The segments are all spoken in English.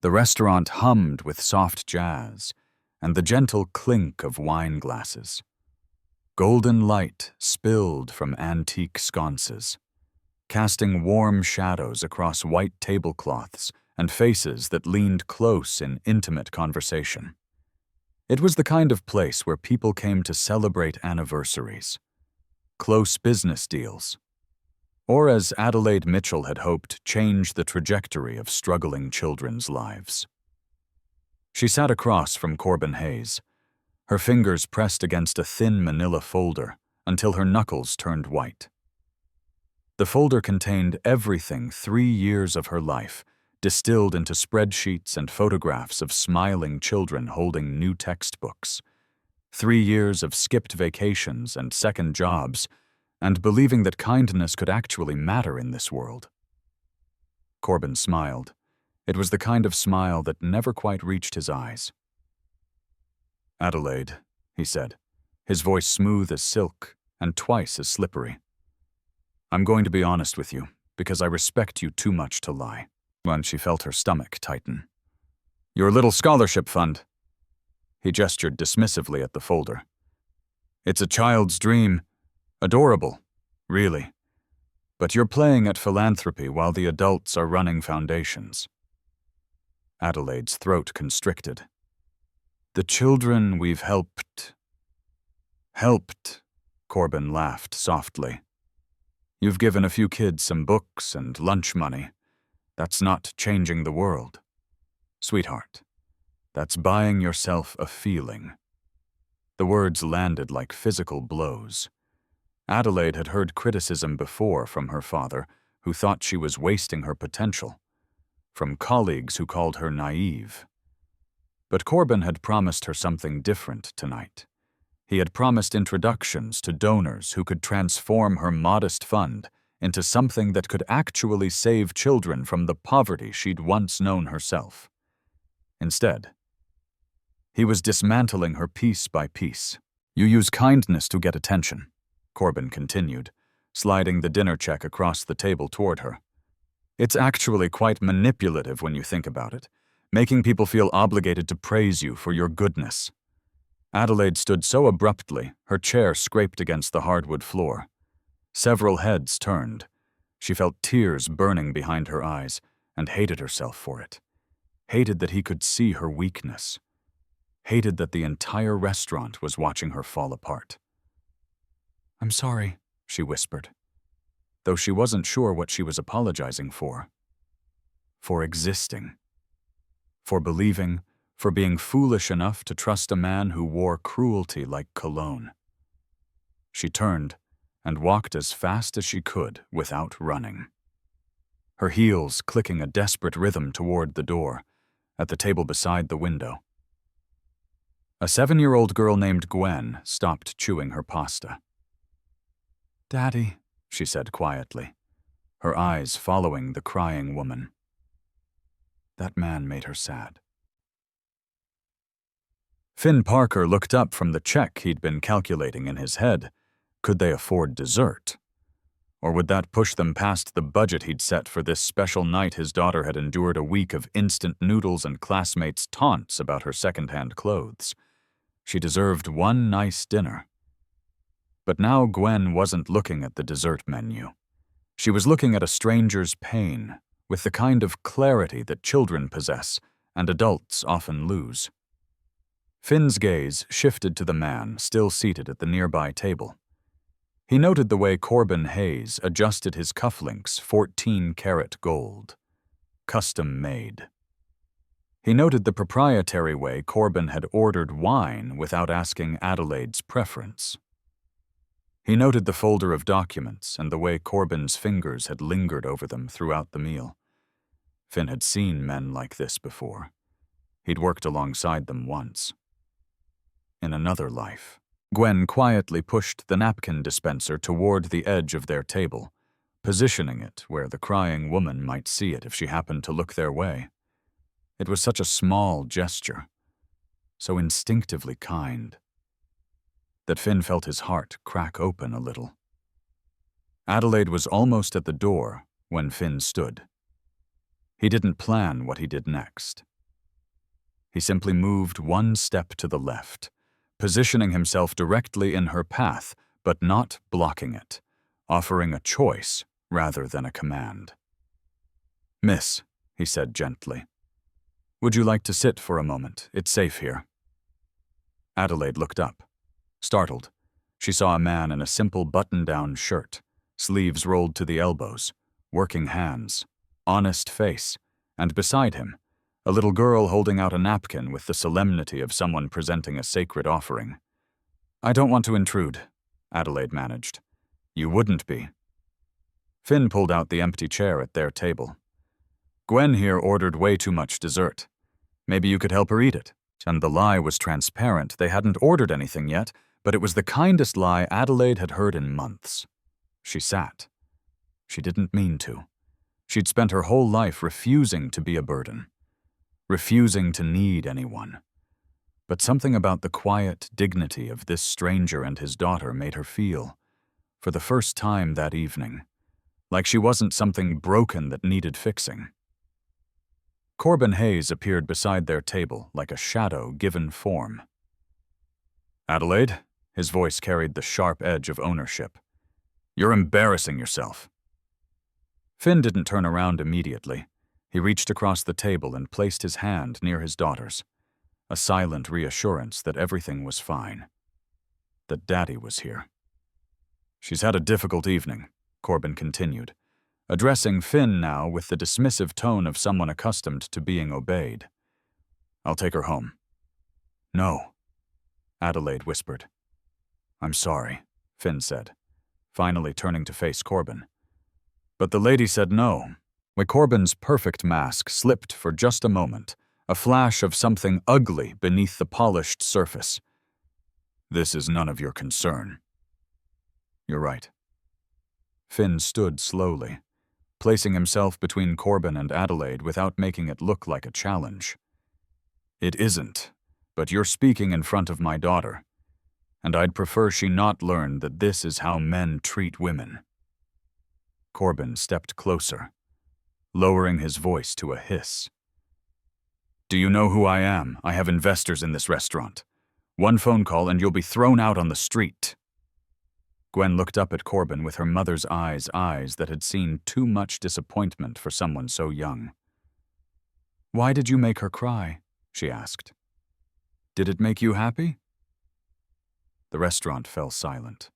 The restaurant hummed with soft jazz and the gentle clink of wine glasses. Golden light spilled from antique sconces, casting warm shadows across white tablecloths and faces that leaned close in intimate conversation. It was the kind of place where people came to celebrate anniversaries, close business deals, or, as Adelaide Mitchell had hoped, change the trajectory of struggling children's lives. She sat across from Corbin Hayes, her fingers pressed against a thin manila folder until her knuckles turned white. The folder contained everything 3 years of her life, distilled into spreadsheets and photographs of smiling children holding new textbooks. 3 years of skipped vacations and second jobs, and believing that kindness could actually matter in this world. Corbin smiled. It was the kind of smile that never quite reached his eyes. "Adelaide," he said, his voice smooth as silk and twice as slippery. "I'm going to be honest with you, because I respect you too much to lie." When she felt her stomach tighten. "Your little scholarship fund." He gestured dismissively at the folder. "It's a child's dream. Adorable, really. But you're playing at philanthropy while the adults are running foundations." Adelaide's throat constricted. "The children we've helped." "Helped," Corbin laughed softly. "You've given a few kids some books and lunch money. That's not changing the world. Sweetheart, that's buying yourself a feeling." The words landed like physical blows. Adelaide had heard criticism before from her father, who thought she was wasting her potential, from colleagues who called her naive. But Corbin had promised her something different tonight. He had promised introductions to donors who could transform her modest fund into something that could actually save children from the poverty she'd once known herself. Instead, he was dismantling her piece by piece. "You use kindness to get attention," Corbin continued, sliding the dinner check across the table toward her. "It's actually quite manipulative when you think about it, making people feel obligated to praise you for your goodness." Adelaide stood so abruptly, her chair scraped against the hardwood floor. Several heads turned. She felt tears burning behind her eyes and hated herself for it. Hated that he could see her weakness. Hated that the entire restaurant was watching her fall apart. "I'm sorry," she whispered, though she wasn't sure what she was apologizing for. For existing. For believing, for being foolish enough to trust a man who wore cruelty like cologne. She turned and walked as fast as she could without running. Her heels clicking a desperate rhythm toward the door, at the table beside the window. A 7-year-old girl named Gwen stopped chewing her pasta. "Daddy," she said quietly, her eyes following the crying woman. That man made her sad. Finn Parker looked up from the check he'd been calculating in his head. Could they afford dessert? Or would that push them past the budget he'd set for this special night his daughter had endured a week of instant noodles and classmates' taunts about her secondhand clothes? She deserved one nice dinner. But now Gwen wasn't looking at the dessert menu. She was looking at a stranger's pain, with the kind of clarity that children possess and adults often lose. Finn's gaze shifted to the man still seated at the nearby table. He noted the way Corbin Hayes adjusted his cufflinks 14-karat gold, custom made. He noted the proprietary way Corbin had ordered wine without asking Adelaide's preference. He noted the folder of documents and the way Corbin's fingers had lingered over them throughout the meal. Finn had seen men like this before. He'd worked alongside them once. In another life. Gwen quietly pushed the napkin dispenser toward the edge of their table, positioning it where the crying woman might see it if she happened to look their way. It was such a small gesture, so instinctively kind, that Finn felt his heart crack open a little. Adelaide was almost at the door when Finn stood. He didn't plan what he did next. He simply moved one step to the left, positioning himself directly in her path, but not blocking it, offering a choice rather than a command. "Miss," he said gently, "would you like to sit for a moment? It's safe here." Adelaide looked up. Startled, she saw a man in a simple button-down shirt, sleeves rolled to the elbows, working hands, honest face, and beside him, a little girl holding out a napkin with the solemnity of someone presenting a sacred offering. "I don't want to intrude," Adelaide managed. "You wouldn't be." Finn pulled out the empty chair at their table. "Gwen here ordered way too much dessert. Maybe you could help her eat it." And the lie was transparent. They hadn't ordered anything yet, but it was the kindest lie Adelaide had heard in months. She sat. She didn't mean to. She'd spent her whole life refusing to be a burden, refusing to need anyone. But something about the quiet dignity of this stranger and his daughter made her feel, for the first time that evening, like she wasn't something broken that needed fixing. Corbin Hayes appeared beside their table like a shadow given form. "Adelaide," his voice carried the sharp edge of ownership, "you're embarrassing yourself." Finn didn't turn around immediately. He reached across the table and placed his hand near his daughter's, a silent reassurance that everything was fine, that Daddy was here. "She's had a difficult evening," Corbin continued, addressing Finn now with the dismissive tone of someone accustomed to being obeyed. "I'll take her home." "No," Adelaide whispered. "I'm sorry," Finn said, finally turning to face Corbin. But the lady said no. When Corbin's perfect mask slipped for just a moment, a flash of something ugly beneath the polished surface. "This is none of your concern." "You're right." Finn stood slowly, placing himself between Corbin and Adelaide without making it look like a challenge. "It isn't, but you're speaking in front of my daughter, and I'd prefer she not learn that this is how men treat women." Corbin stepped closer, lowering his voice to a hiss. "Do you know who I am? I have investors in this restaurant. One phone call and you'll be thrown out on the street." Gwen looked up at Corbin with her mother's eyes that had seen too much disappointment for someone so young. "Why did you make her cry?" she asked. "Did it make you happy?" The restaurant fell silent.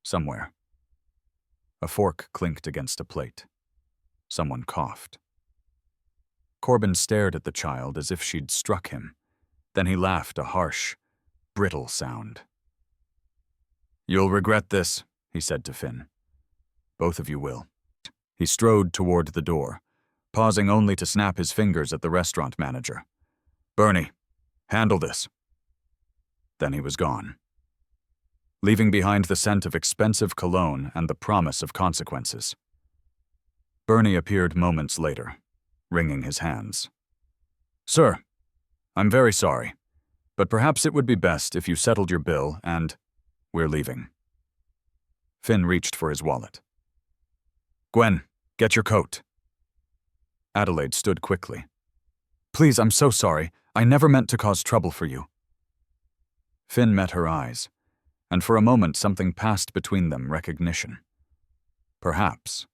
Somewhere, a fork clinked against a plate. Someone coughed. Corbin stared at the child as if she'd struck him. Then he laughed a harsh, brittle sound. "You'll regret this," he said to Finn. "Both of you will." He strode toward the door, pausing only to snap his fingers at the restaurant manager. "Bernie, handle this." Then he was gone, leaving behind the scent of expensive cologne and the promise of consequences. Bernie appeared moments later, wringing his hands. "Sir, I'm very sorry, but perhaps it would be best if you settled your bill and we're leaving." Finn reached for his wallet. "Gwen, get your coat." Adelaide stood quickly. "Please, I'm so sorry. I never meant to cause trouble for you." Finn met her eyes, and for a moment something passed between them, recognition. Perhaps,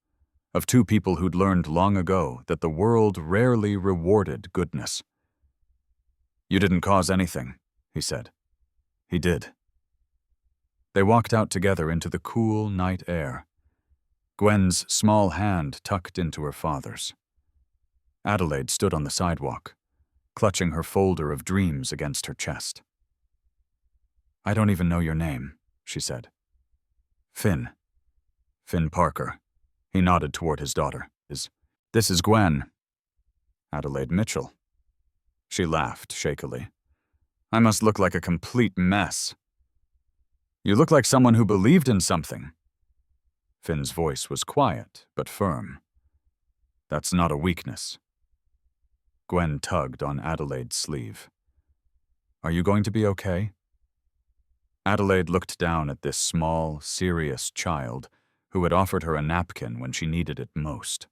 of two people who'd learned long ago that the world rarely rewarded goodness. "You didn't cause anything," he said. He did. They walked out together into the cool night air, Gwen's small hand tucked into her father's. Adelaide stood on the sidewalk, clutching her folder of dreams against her chest. "I don't even know your name," she said. "Finn. Finn Parker." He nodded toward his daughter. "This is Gwen." "Adelaide Mitchell." She laughed shakily. "I must look like a complete mess." "You look like someone who believed in something." Finn's voice was quiet but firm. "That's not a weakness." Gwen tugged on Adelaide's sleeve. "Are you going to be okay?" Adelaide looked down at this small, serious child who had offered her a napkin when she needed it most.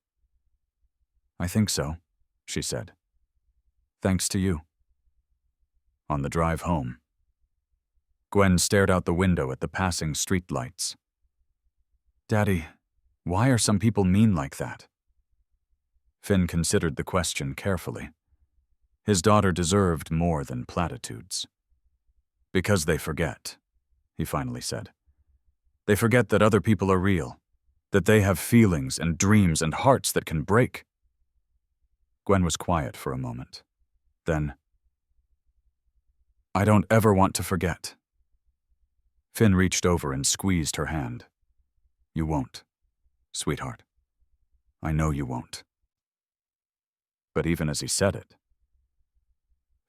"I think so," she said. Thanks to you. On the drive home, Gwen stared out the window at the passing streetlights. Daddy, why are some people mean like that? Finn considered the question carefully. His daughter deserved more than platitudes. Because they forget, he finally said. They forget that other people are real, that they have feelings and dreams and hearts that can break. Gwen was quiet for a moment. Then, I don't ever want to forget. Finn reached over and squeezed her hand. You won't, sweetheart. I know you won't. But even as he said it,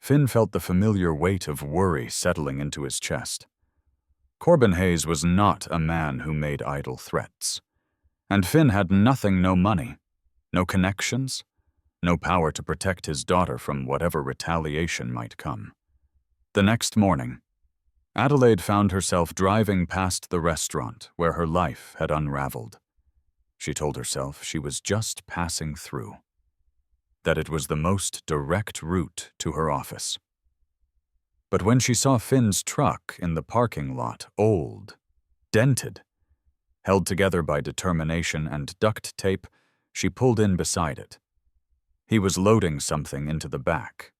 Finn felt the familiar weight of worry settling into his chest. Corbin Hayes was not a man who made idle threats. And Finn had nothing, no money, no connections, no power to protect his daughter from whatever retaliation might come. The next morning, Adelaide found herself driving past the restaurant where her life had unraveled. She told herself she was just passing through, that it was the most direct route to her office. But when she saw Finn's truck in the parking lot, old, dented, held together by determination and duct tape, she pulled in beside it. He was loading something into the back,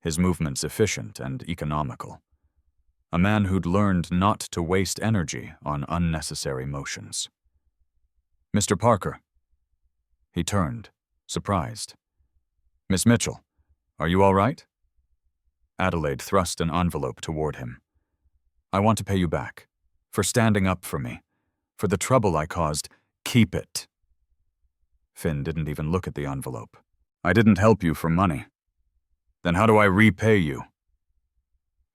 his movements efficient and economical. A man who'd learned not to waste energy on unnecessary motions. Mr. Parker. He turned, surprised. Miss Mitchell, are you all right? Adelaide thrust an envelope toward him. I want to pay you back, for standing up for me, for the trouble I caused. Keep it. Finn didn't even look at the envelope. I didn't help you for money. Then how do I repay you?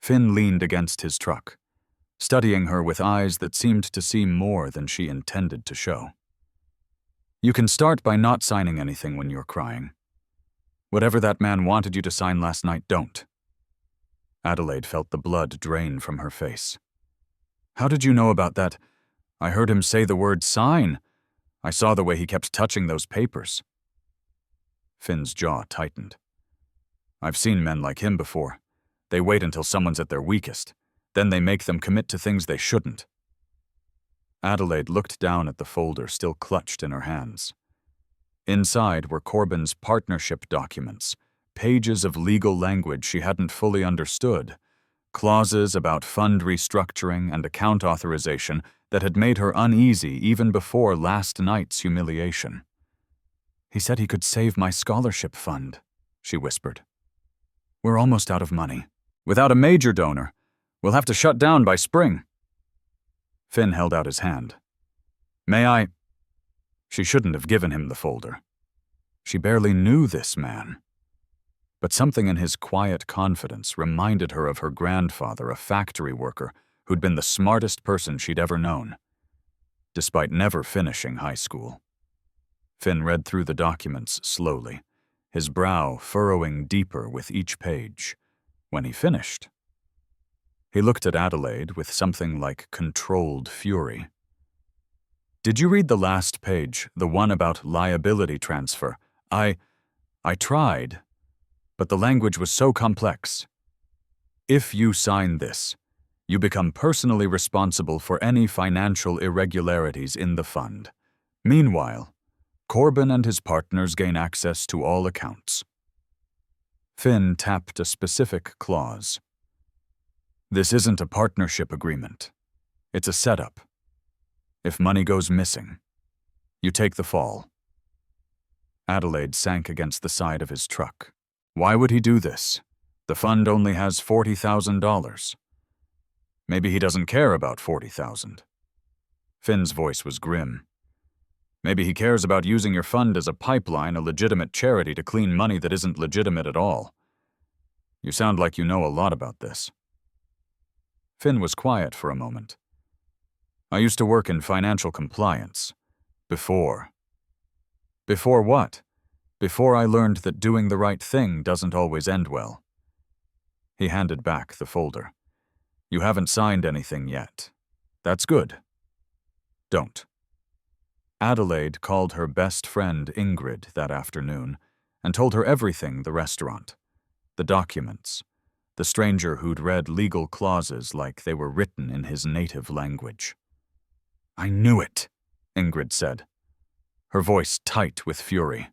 Finn leaned against his truck, studying her with eyes that seemed to see more than she intended to show. You can start by not signing anything when you're crying. Whatever that man wanted you to sign last night, don't. Adelaide felt the blood drain from her face. How did you know about that? I heard him say the word sign. I saw the way he kept touching those papers. Finn's jaw tightened. I've seen men like him before. They wait until someone's at their weakest. Then they make them commit to things they shouldn't. Adelaide looked down at the folder still clutched in her hands. Inside were Corbin's partnership documents, pages of legal language she hadn't fully understood, clauses about fund restructuring and account authorization that had made her uneasy even before last night's humiliation. He said he could save my scholarship fund, she whispered. We're almost out of money. Without a major donor, we'll have to shut down by spring. Finn held out his hand. May I? She shouldn't have given him the folder. She barely knew this man. But something in his quiet confidence reminded her of her grandfather, a factory worker who'd been the smartest person she'd ever known, despite never finishing high school. Finn read through the documents slowly, his brow furrowing deeper with each page. When he finished, he looked at Adelaide with something like controlled fury. Did you read the last page, the one about liability transfer? I tried, but the language was so complex. If you sign this, you become personally responsible for any financial irregularities in the fund. Meanwhile, Corbin and his partners gain access to all accounts. Finn tapped a specific clause. This isn't a partnership agreement. It's a setup. If money goes missing, you take the fall. Adelaide sank against the side of his truck. Why would he do this? The fund only has $40,000. Maybe he doesn't care about $40,000. Finn's voice was grim. Maybe he cares about using your fund as a pipeline, a legitimate charity to clean money that isn't legitimate at all. You sound like you know a lot about this. Finn was quiet for a moment. I used to work in financial compliance. Before. Before what? Before I learned that doing the right thing doesn't always end well. He handed back the folder. You haven't signed anything yet. That's good. Don't. Adelaide called her best friend Ingrid that afternoon and told her everything the restaurant. The documents. The stranger who'd read legal clauses like they were written in his native language. "I knew it," Ingrid said, her voice tight with fury.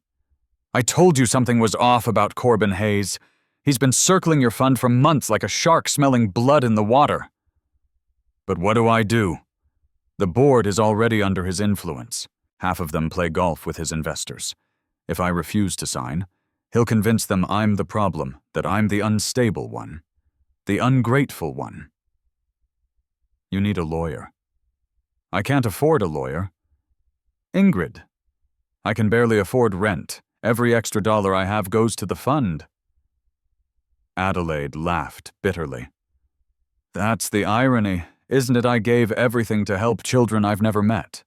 "I told you something was off about Corbin Hayes. He's been circling your fund for months like a shark smelling blood in the water." "But what do? The board is already under his influence. Half of them play golf with his investors. If I refuse to sign, he'll convince them I'm the problem, that I'm the unstable one, the ungrateful one." "You need a lawyer." "I can't afford a lawyer." "Ingrid, I can barely afford rent. Every extra dollar I have goes to the fund." Adelaide laughed bitterly. "That's the irony, isn't it? I gave everything to help children I've never met,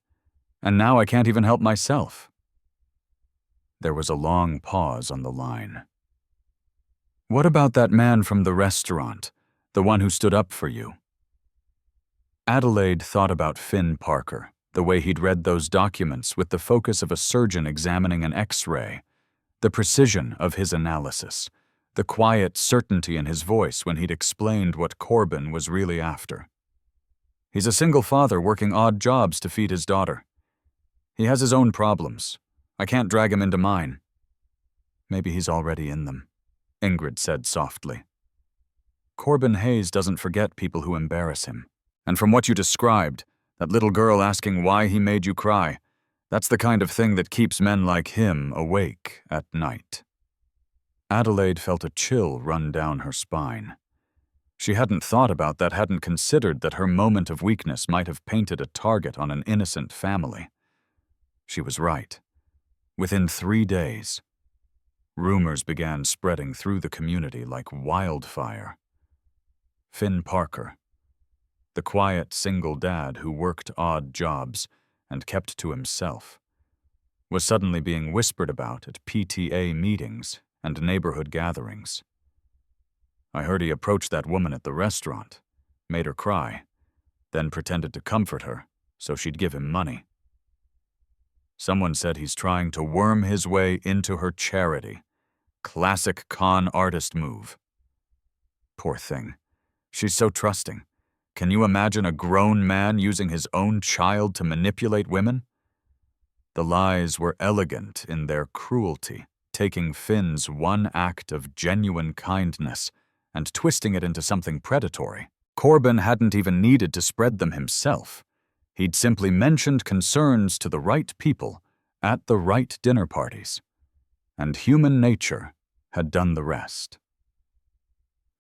and now I can't even help myself." There was a long pause on the line. "What about that man from the restaurant, the one who stood up for you?" Adelaide thought about Finn Parker, the way he'd read those documents with the focus of a surgeon examining an X-ray, the precision of his analysis, the quiet certainty in his voice when he'd explained what Corbin was really after. He's a single father working odd jobs to feed his daughter. He has his own problems. I can't drag him into mine." "Maybe he's already in them," Ingrid said softly. "Corbin Hayes doesn't forget people who embarrass him. And from what you described, that little girl asking why he made you cry, that's the kind of thing that keeps men like him awake at night." Adelaide felt a chill run down her spine. She hadn't thought about that, hadn't considered that her moment of weakness might have painted a target on an innocent family. She was right. Within 3 days, rumors began spreading through the community like wildfire. Finn Parker, the quiet single dad who worked odd jobs and kept to himself, was suddenly being whispered about at PTA meetings and neighborhood gatherings. "I heard he approached that woman at the restaurant, made her cry, then pretended to comfort her so she'd give him money. Someone said he's trying to worm his way into her charity. Classic con artist move." Poor thing. She's so trusting. Can you imagine a grown man using his own child to manipulate women? The lies were elegant in their cruelty, taking Finn's one act of genuine kindness and twisting it into something predatory. Corbin hadn't even needed to spread them himself. He'd simply mentioned concerns to the right people at the right dinner parties, and human nature had done the rest.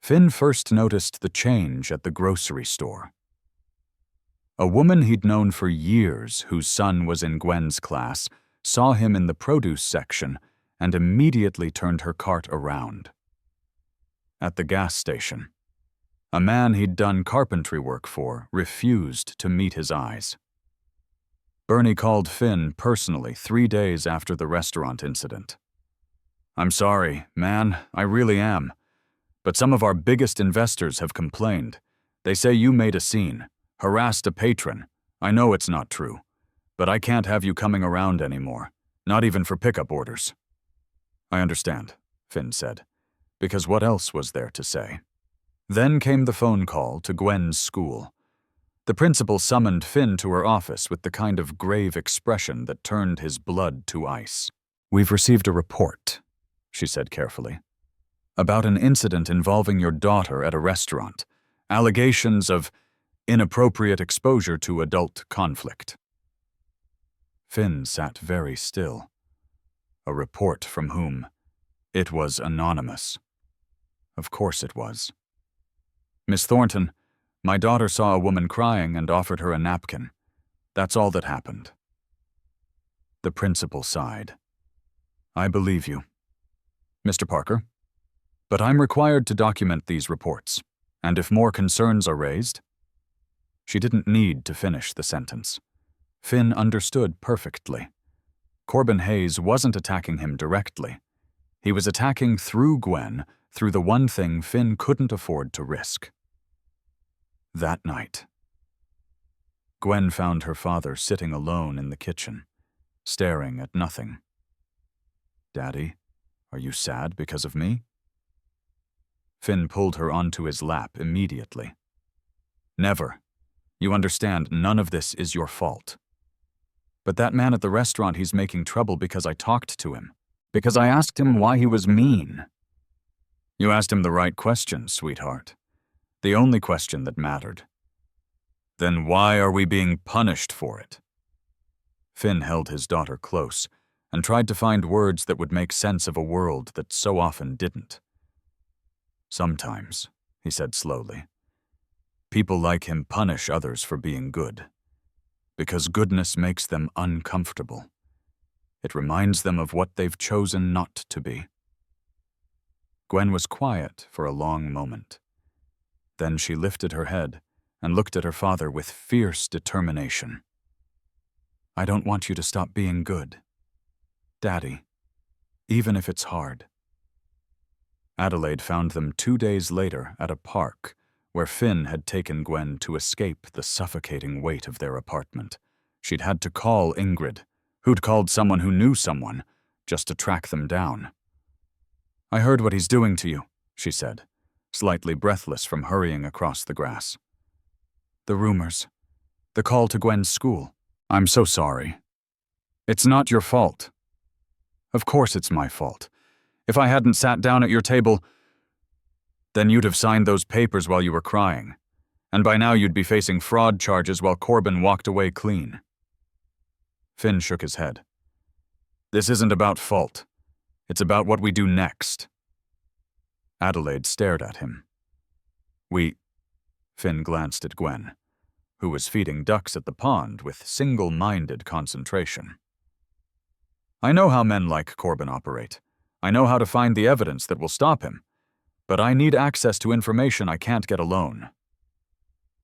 Finn first noticed the change at the grocery store. A woman he'd known for years, whose son was in Gwen's class, saw him in the produce section and immediately turned her cart around. At the gas station, a man he'd done carpentry work for refused to meet his eyes. Bernie called Finn personally 3 days after the restaurant incident. "I'm sorry, man, I really am. But some of our biggest investors have complained. They say you made a scene, harassed a patron. I know it's not true, but I can't have you coming around anymore, not even for pickup orders." "I understand," Finn said, because what else was there to say? Then came the phone call to Gwen's school. The principal summoned Finn to her office with the kind of grave expression that turned his blood to ice. "We've received a report," she said carefully, "about an incident involving your daughter at a restaurant. Allegations of inappropriate exposure to adult conflict." Finn sat very still. A report from whom? It was anonymous. Of course it was. "Miss Thornton, my daughter saw a woman crying and offered her a napkin. That's all that happened." The principal sighed. "I believe you, Mr. Parker. But I'm required to document these reports, and if more concerns are raised..." She didn't need to finish the sentence. Finn understood perfectly. Corbin Hayes wasn't attacking him directly. He was attacking through Gwen, through the one thing Finn couldn't afford to risk. That night, Gwen found her father sitting alone in the kitchen, staring at nothing. "Daddy, are you sad because of me?" Finn pulled her onto his lap immediately. Never. You understand, none of this is your fault. But that man at the restaurant, he's making trouble because I talked to him. Because I asked him why he was mean. You asked him the right question, sweetheart. The only question that mattered. Then why are we being punished for it? Finn held his daughter close and tried to find words that would make sense of a world that so often didn't. Sometimes, he said slowly, people like him punish others for being good. Because goodness makes them uncomfortable. It reminds them of what they've chosen not to be. Gwen was quiet for a long moment. Then she lifted her head and looked at her father with fierce determination. I don't want you to stop being good. Daddy, even if it's hard. Adelaide found them 2 days later at a park where Finn had taken Gwen to escape the suffocating weight of their apartment. She'd had to call Ingrid, who'd called someone who knew someone, just to track them down. I heard what he's doing to you, she said, slightly breathless from hurrying across the grass. The rumors. The call to Gwen's school. I'm so sorry. It's not your fault. Of course it's my fault. If I hadn't sat down at your table, then you'd have signed those papers while you were crying, and by now you'd be facing fraud charges while Corbin walked away clean. Finn shook his head. This isn't about fault. It's about what we do next. Adelaide stared at him. Finn glanced at Gwen, who was feeding ducks at the pond with single-minded concentration. I know how men like Corbin operate. I know how to find the evidence that will stop him. But I need access to information I can't get alone.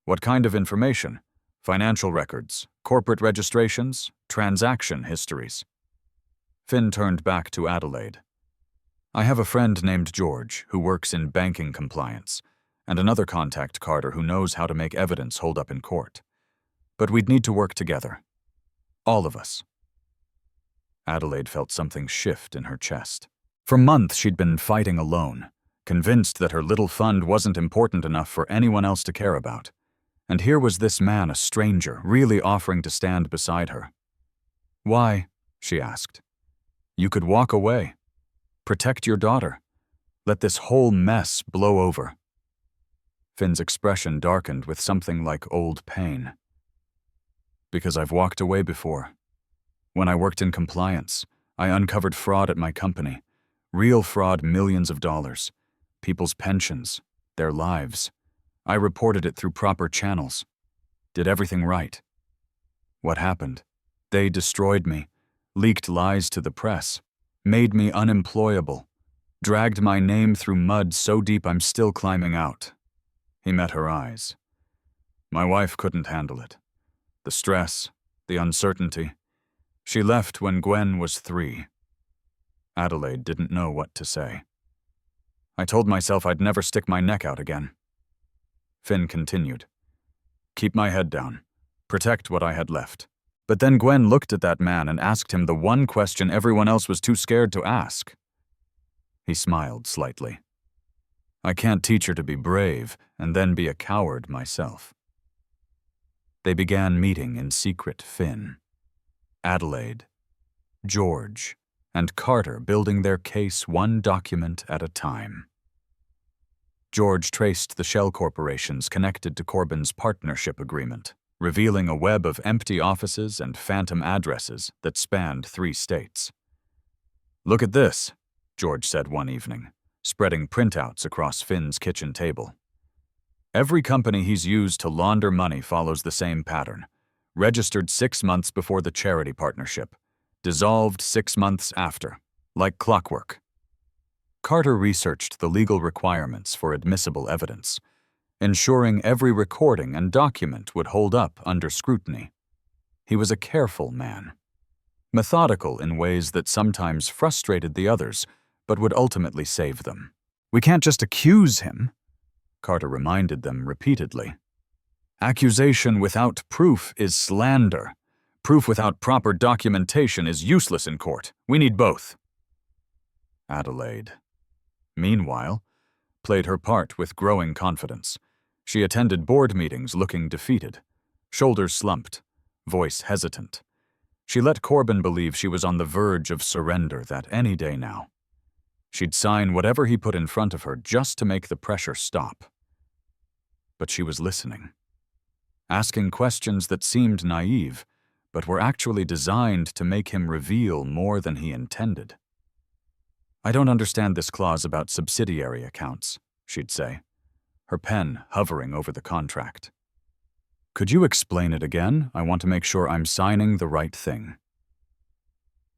What kind of information? Financial records, corporate registrations, transaction histories. Finn turned back to Adelaide. I have a friend named George who works in banking compliance, and another contact, Carter, who knows how to make evidence hold up in court. But we'd need to work together. All of us. Adelaide felt something shift in her chest. For months she'd been fighting alone, convinced that her little fund wasn't important enough for anyone else to care about. And here was this man, a stranger, really offering to stand beside her. Why? She asked. You could walk away. Protect your daughter. Let this whole mess blow over. Finn's expression darkened with something like old pain. Because I've walked away before. When I worked in compliance, I uncovered fraud at my company. Real fraud, millions of dollars. People's pensions, their lives. I reported it through proper channels. Did everything right. What happened? They destroyed me, leaked lies to the press, made me unemployable, dragged my name through mud so deep I'm still climbing out. He met her eyes. My wife couldn't handle it. The stress, the uncertainty. She left when Gwen was 3. Adelaide didn't know what to say. I told myself I'd never stick my neck out again. Finn continued. Keep my head down. Protect what I had left. But then Gwen looked at that man and asked him the one question everyone else was too scared to ask. He smiled slightly. I can't teach her to be brave and then be a coward myself. They began meeting in secret. Finn, Adelaide, George, and Carter building their case one document at a time. George traced the shell corporations connected to Corbin's partnership agreement, revealing a web of empty offices and phantom addresses that spanned 3 states. Look at this, George said one evening, spreading printouts across Finn's kitchen table. Every company he's used to launder money follows the same pattern. Registered 6 months before the charity partnership. Dissolved 6 months after, like clockwork. Carter researched the legal requirements for admissible evidence, ensuring every recording and document would hold up under scrutiny. He was a careful man, methodical in ways that sometimes frustrated the others, but would ultimately save them. We can't just accuse him, Carter reminded them repeatedly. Accusation without proof is slander. Proof without proper documentation is useless in court. We need both. Adelaide. Meanwhile, played her part with growing confidence. She attended board meetings looking defeated, shoulders slumped, voice hesitant. She let Corbin believe she was on the verge of surrender, that any day now she'd sign whatever he put in front of her just to make the pressure stop. But she was listening, asking questions that seemed naive, but were actually designed to make him reveal more than he intended. "I don't understand this clause about subsidiary accounts," she'd say, her pen hovering over the contract. "Could you explain it again? I want to make sure I'm signing the right thing."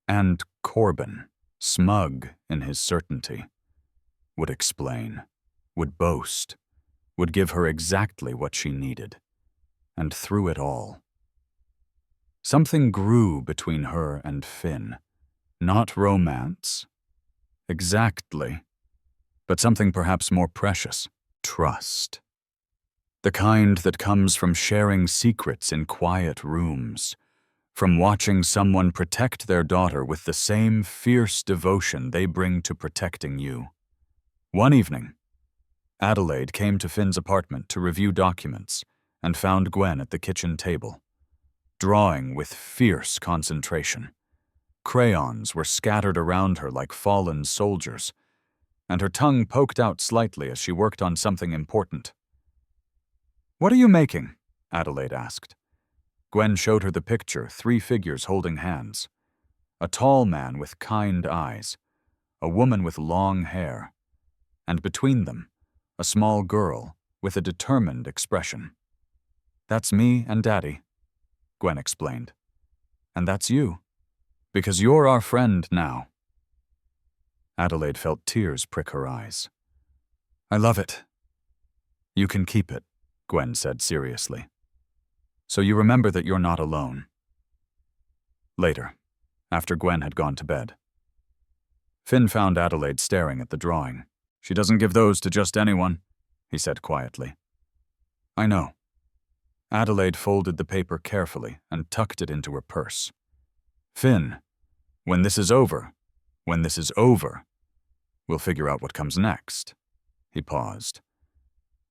And Corbin, smug in his certainty, would explain, would boast, would give her exactly what she needed. And through it all, something grew between her and Finn. Not romance, exactly, but something perhaps more precious: trust. The kind that comes from sharing secrets in quiet rooms, from watching someone protect their daughter with the same fierce devotion they bring to protecting you. One evening, Adelaide came to Finn's apartment to review documents and found Gwen at the kitchen table, drawing with fierce concentration. Crayons were scattered around her like fallen soldiers, and her tongue poked out slightly as she worked on something important. "What are you making?" Adelaide asked. Gwen showed her the picture, 3 figures holding hands. A tall man with kind eyes, a woman with long hair, and between them, a small girl with a determined expression. "That's me and Daddy," Gwen explained. "And that's you, because you're our friend now." Adelaide felt tears prick her eyes. "I love it." "You can keep it," Gwen said seriously. "So you remember that you're not alone." Later, after Gwen had gone to bed, Finn found Adelaide staring at the drawing. "She doesn't give those to just anyone," he said quietly. "I know." Adelaide folded the paper carefully and tucked it into her purse. "Finn, when this is over, we'll figure out what comes next." He paused.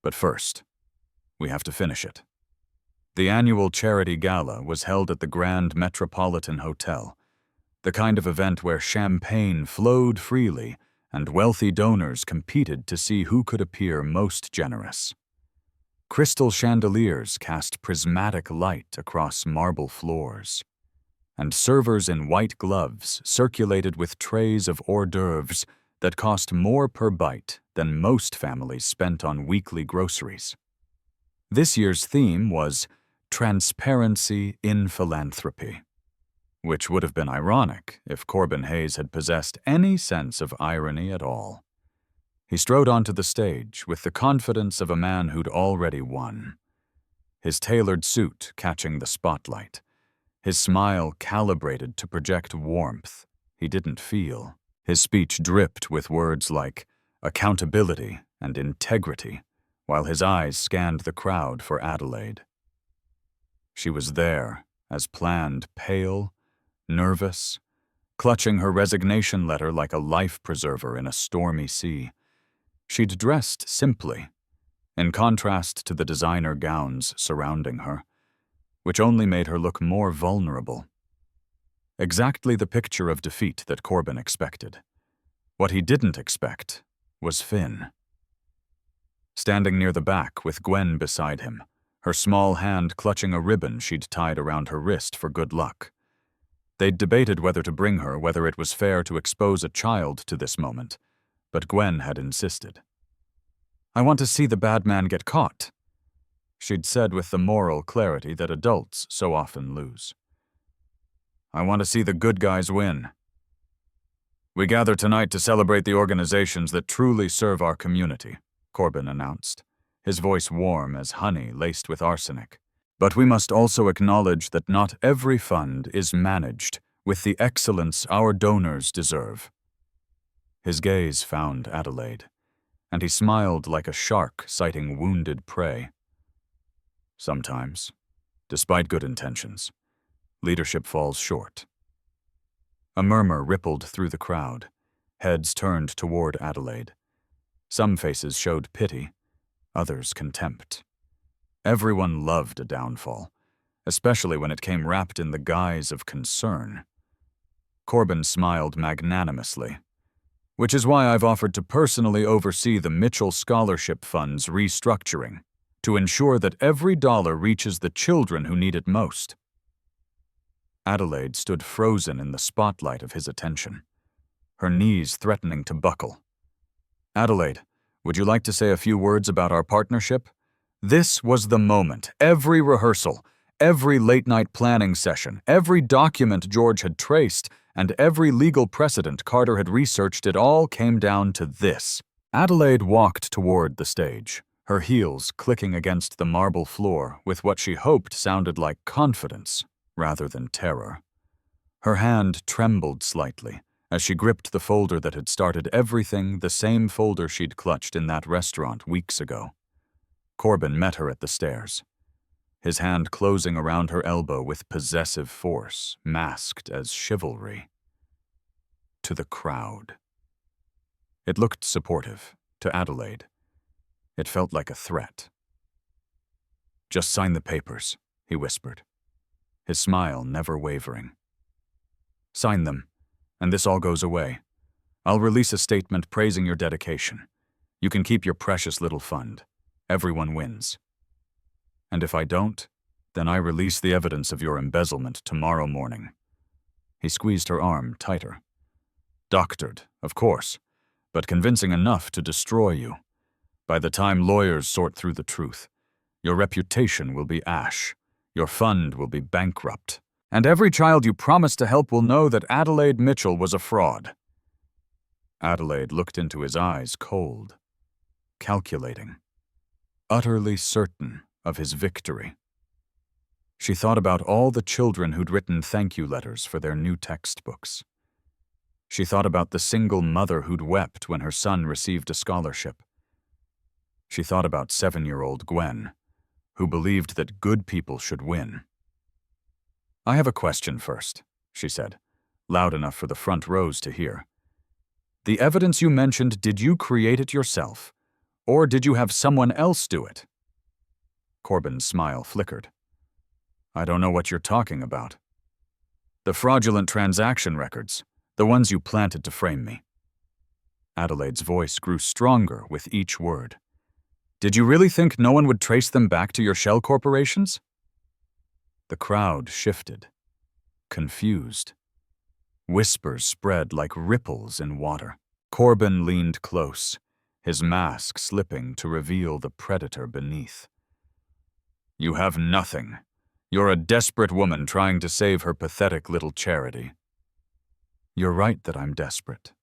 "But first, we have to finish it." The annual charity gala was held at the Grand Metropolitan Hotel, the kind of event where champagne flowed freely and wealthy donors competed to see who could appear most generous. Crystal chandeliers cast prismatic light across marble floors, and servers in white gloves circulated with trays of hors d'oeuvres that cost more per bite than most families spent on weekly groceries. This year's theme was Transparency in Philanthropy, which would have been ironic if Corbin Hayes had possessed any sense of irony at all. He strode onto the stage with the confidence of a man who'd already won, his tailored suit catching the spotlight, his smile calibrated to project warmth he didn't feel. His speech dripped with words like accountability and integrity, while his eyes scanned the crowd for Adelaide. She was there, as planned, pale, nervous, clutching her resignation letter like a life preserver in a stormy sea. She'd dressed simply, in contrast to the designer gowns surrounding her, which only made her look more vulnerable. Exactly the picture of defeat that Corbin expected. What he didn't expect was Finn. Standing near the back with Gwen beside him, her small hand clutching a ribbon she'd tied around her wrist for good luck. They'd debated whether to bring her, whether it was fair to expose a child to this moment, but Gwen had insisted. "I want to see the bad man get caught," she'd said with the moral clarity that adults so often lose. "I want to see the good guys win." "We gather tonight to celebrate the organizations that truly serve our community," Corbin announced, his voice warm as honey laced with arsenic. "But we must also acknowledge that not every fund is managed with the excellence our donors deserve." His gaze found Adelaide, and he smiled like a shark sighting wounded prey. Sometimes, despite good intentions, leadership falls short. A murmur rippled through the crowd, heads turned toward Adelaide. Some faces showed pity, others contempt. Everyone loved a downfall, especially when it came wrapped in the guise of concern. Corbin smiled magnanimously, which is why I've offered to personally oversee the Mitchell Scholarship Fund's restructuring, to ensure that every dollar reaches the children who need it most. Adelaide stood frozen in the spotlight of his attention, her knees threatening to buckle. Adelaide, would you like to say a few words about our partnership? This was the moment. Every rehearsal, every late-night planning session, every document George had traced, and every legal precedent Carter had researched, it all came down to this. Adelaide walked toward the stage, her heels clicking against the marble floor with what she hoped sounded like confidence rather than terror. Her hand trembled slightly as she gripped the folder that had started everything, the same folder she'd clutched in that restaurant weeks ago. Corbin met her at the stairs, his hand closing around her elbow with possessive force, masked as chivalry. To the crowd. It looked supportive. To Adelaide, it felt like a threat. "Just sign the papers," he whispered, his smile never wavering. "Sign them, and this all goes away. I'll release a statement praising your dedication. You can keep your precious little fund. Everyone wins. And if I don't, then I release the evidence of your embezzlement tomorrow morning." He squeezed her arm tighter. "Doctored, of course, but convincing enough to destroy you. By the time lawyers sort through the truth, your reputation will be ash, your fund will be bankrupt, and every child you promised to help will know that Adelaide Mitchell was a fraud." Adelaide looked into his eyes cold, calculating, utterly certain of his victory. She thought about all the children who'd written thank you letters for their new textbooks. She thought about the single mother who'd wept when her son received a scholarship. She thought about 7-year-old Gwen, who believed that good people should win. "I have a question first," she said, loud enough for the front rows to hear. "The evidence you mentioned, did you create it yourself, or did you have someone else do it?" Corbin's smile flickered. "I don't know what you're talking about." "The fraudulent transaction records, the ones you planted to frame me." Adelaide's voice grew stronger with each word. "Did you really think no one would trace them back to your shell corporations?" The crowd shifted, confused. Whispers spread like ripples in water. Corbin leaned close, his mask slipping to reveal the predator beneath. "You have nothing. You're a desperate woman trying to save her pathetic little charity." "You're right that I'm desperate."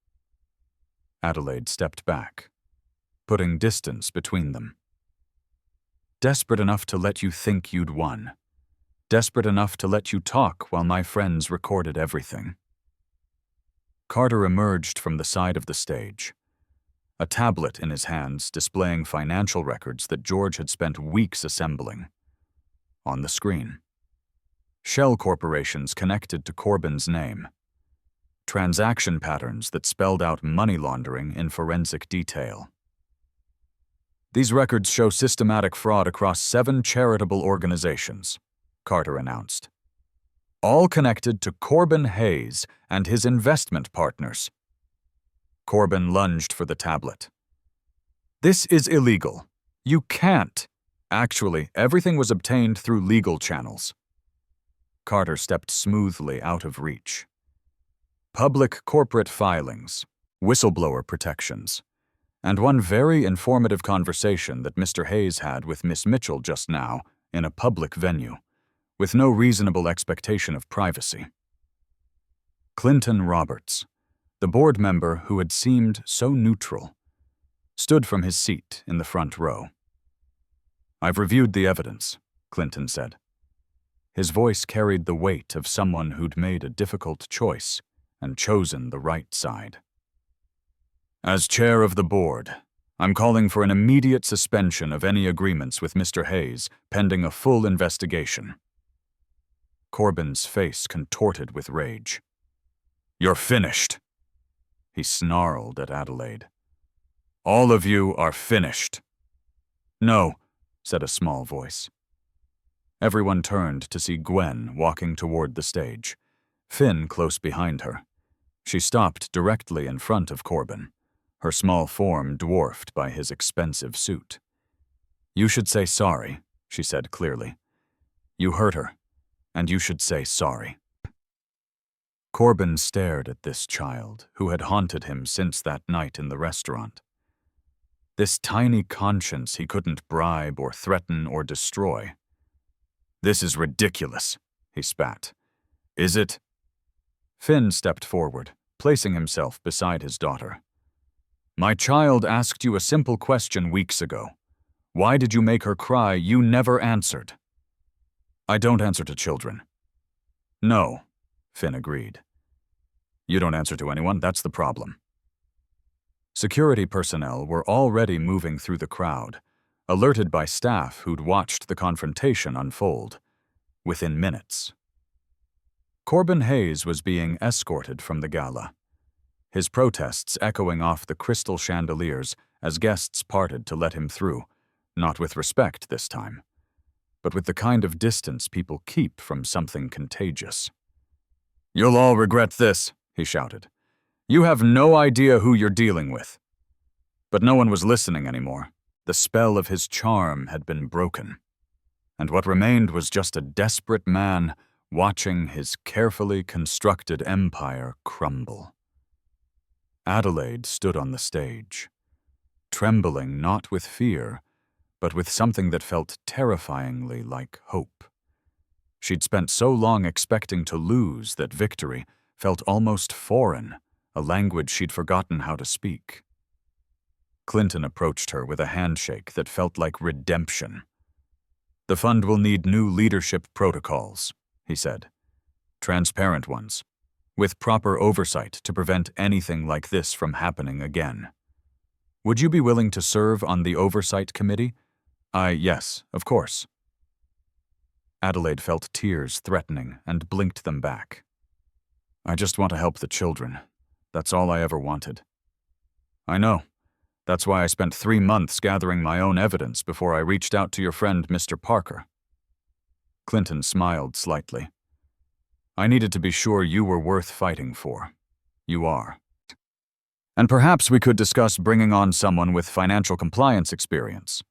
Adelaide stepped back, putting distance between them. "Desperate enough to let you think you'd won. Desperate enough to let you talk while my friends recorded everything." Carter emerged from the side of the stage, a tablet in his hands displaying financial records that George had spent weeks assembling. On the screen, shell corporations connected to Corbin's name. Transaction patterns that spelled out money laundering in forensic detail. "These records show systematic fraud across 7 charitable organizations," Carter announced. "All connected to Corbin Hayes and his investment partners." Corbin lunged for the tablet. "This is illegal. You can't." "Actually, everything was obtained through legal channels." Carter stepped smoothly out of reach. "Public corporate filings, whistleblower protections, and one very informative conversation that Mr. Hayes had with Miss Mitchell just now in a public venue, with no reasonable expectation of privacy." Clinton Roberts, the board member who had seemed so neutral, stood from his seat in the front row. "I've reviewed the evidence," Clinton said. His voice carried the weight of someone who'd made a difficult choice and chosen the right side. "As chair of the board, I'm calling for an immediate suspension of any agreements with Mr. Hayes pending a full investigation." Corbin's face contorted with rage. "You're finished," he snarled at Adelaide. All of you are finished." "No," said a small voice. Everyone turned to see Gwen walking toward the stage, Finn close behind her. She stopped directly in front of Corbin, her small form dwarfed by his expensive suit. "You should say sorry," she said clearly. "You hurt her, and you should say sorry." Corbin stared at this child who had haunted him since that night in the restaurant. This tiny conscience he couldn't bribe or threaten or destroy. "This is ridiculous," he spat. "Is it?" Finn stepped forward, placing himself beside his daughter. "My child asked you a simple question weeks ago. Why did you make her cry? You never answered." "I don't answer to children." "No," Finn agreed. "You don't answer to anyone, that's the problem." Security personnel were already moving through the crowd, alerted by staff who'd watched the confrontation unfold. Within minutes, Corbin Hayes was being escorted from the gala, his protests echoing off the crystal chandeliers as guests parted to let him through, not with respect this time, but with the kind of distance people keep from something contagious. "You'll all regret this," he shouted. "You have no idea who you're dealing with." But no one was listening anymore. The spell of his charm had been broken, and what remained was just a desperate man watching his carefully constructed empire crumble. Adelaide stood on the stage, trembling not with fear, but with something that felt terrifyingly like hope. She'd spent so long expecting to lose that victory felt almost foreign, a language she'd forgotten how to speak. Clinton approached her with a handshake that felt like redemption. "The fund will need new leadership protocols," he said. "Transparent ones, with proper oversight to prevent anything like this from happening again. Would you be willing to serve on the oversight committee?" Yes, of course." Adelaide felt tears threatening and blinked them back. "I just want to help the children. That's all I ever wanted." "I know. That's why I spent 3 months gathering my own evidence before I reached out to your friend Mr. Parker." Clinton smiled slightly. "I needed to be sure you were worth fighting for. You are. And perhaps we could discuss bringing on someone with financial compliance experience."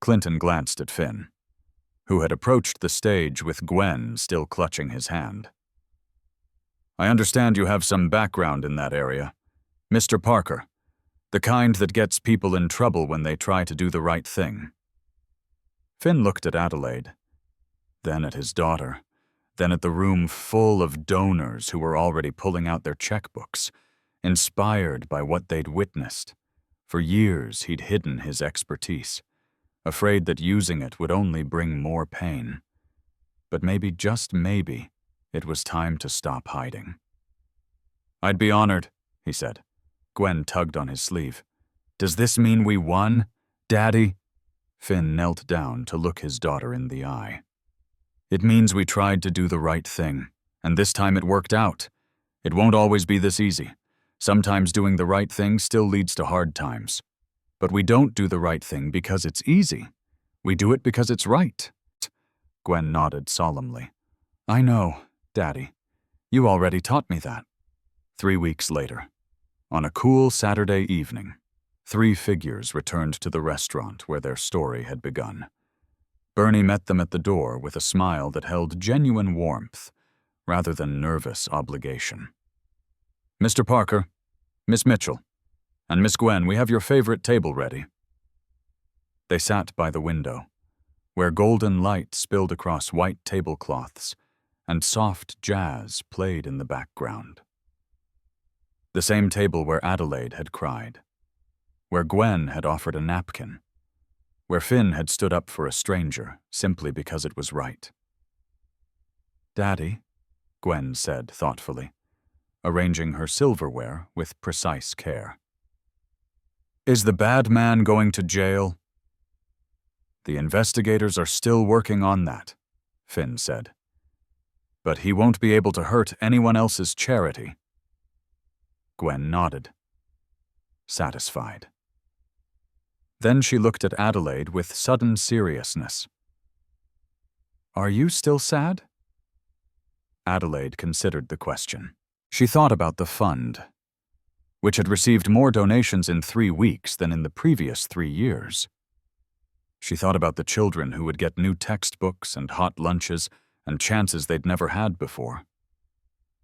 Clinton glanced at Finn, who had approached the stage with Gwen still clutching his hand. "I understand you have some background in that area. Mr. Parker, the kind that gets people in trouble when they try to do the right thing." Finn looked at Adelaide, then at his daughter, then at the room full of donors who were already pulling out their checkbooks, inspired by what they'd witnessed. For years he'd hidden his expertise, afraid that using it would only bring more pain. But maybe, just maybe, it was time to stop hiding. "I'd be honored," he said. Gwen tugged on his sleeve. "Does this mean we won, Daddy?" Finn knelt down to look his daughter in the eye. "It means we tried to do the right thing, and this time it worked out. It won't always be this easy. Sometimes doing the right thing still leads to hard times. But we don't do the right thing because it's easy. We do it because it's right." Gwen nodded solemnly. "I know, Daddy. You already taught me that." 3 weeks later, on a cool Saturday evening, 3 figures returned to the restaurant where their story had begun. Bernie met them at the door with a smile that held genuine warmth rather than nervous obligation. "Mr. Parker, Miss Mitchell, and Miss Gwen, we have your favorite table ready." They sat by the window, where golden light spilled across white tablecloths and soft jazz played in the background. The same table where Adelaide had cried, where Gwen had offered a napkin, where Finn had stood up for a stranger simply because it was right. "Daddy," Gwen said thoughtfully, arranging her silverware with precise care. "Is the bad man going to jail?" "The investigators are still working on that," Finn said. "But he won't be able to hurt anyone else's charity." Gwen nodded. satisfied. Then she looked at Adelaide with sudden seriousness. "Are you still sad?" Adelaide considered the question. She thought about the fund, which had received more donations in 3 weeks than in the previous 3 years. She thought about the children who would get new textbooks and hot lunches and chances they'd never had before.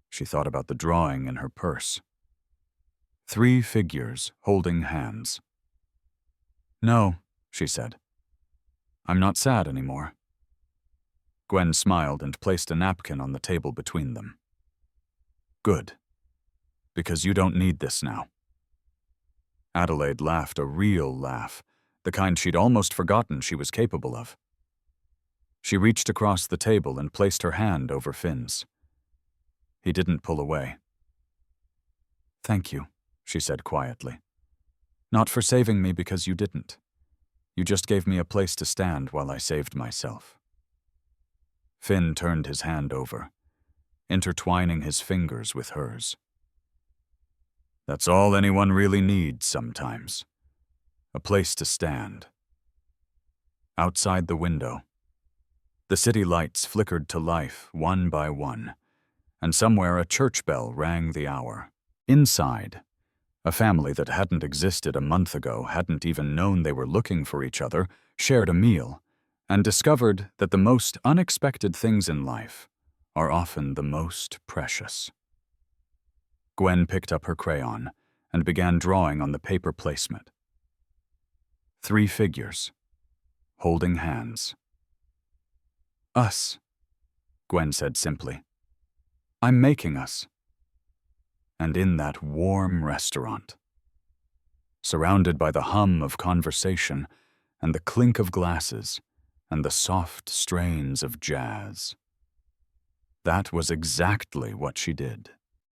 She thought about the drawing in her purse. 3 figures holding hands. "No," she said. "I'm not sad anymore." Gwen smiled and placed a napkin on the table between them. "Good, because you don't need this now." Adelaide laughed a real laugh, the kind she'd almost forgotten she was capable of. She reached across the table and placed her hand over Finn's. He didn't pull away. "Thank you," she said quietly. "Not for saving me because you didn't. You just gave me a place to stand while I saved myself." Finn turned his hand over, intertwining his fingers with hers. "That's all anyone really needs sometimes. A place to stand." Outside the window, the city lights flickered to life one by one, and somewhere a church bell rang the hour. Inside, a family that hadn't existed a month ago, hadn't even known they were looking for each other, shared a meal, and discovered that the most unexpected things in life are often the most precious. Gwen picked up her crayon and began drawing on the paper placement. 3 figures, holding hands. "Us," Gwen said simply. "I'm making us." And in that warm restaurant, surrounded by the hum of conversation and the clink of glasses and the soft strains of jazz, that was exactly what she did.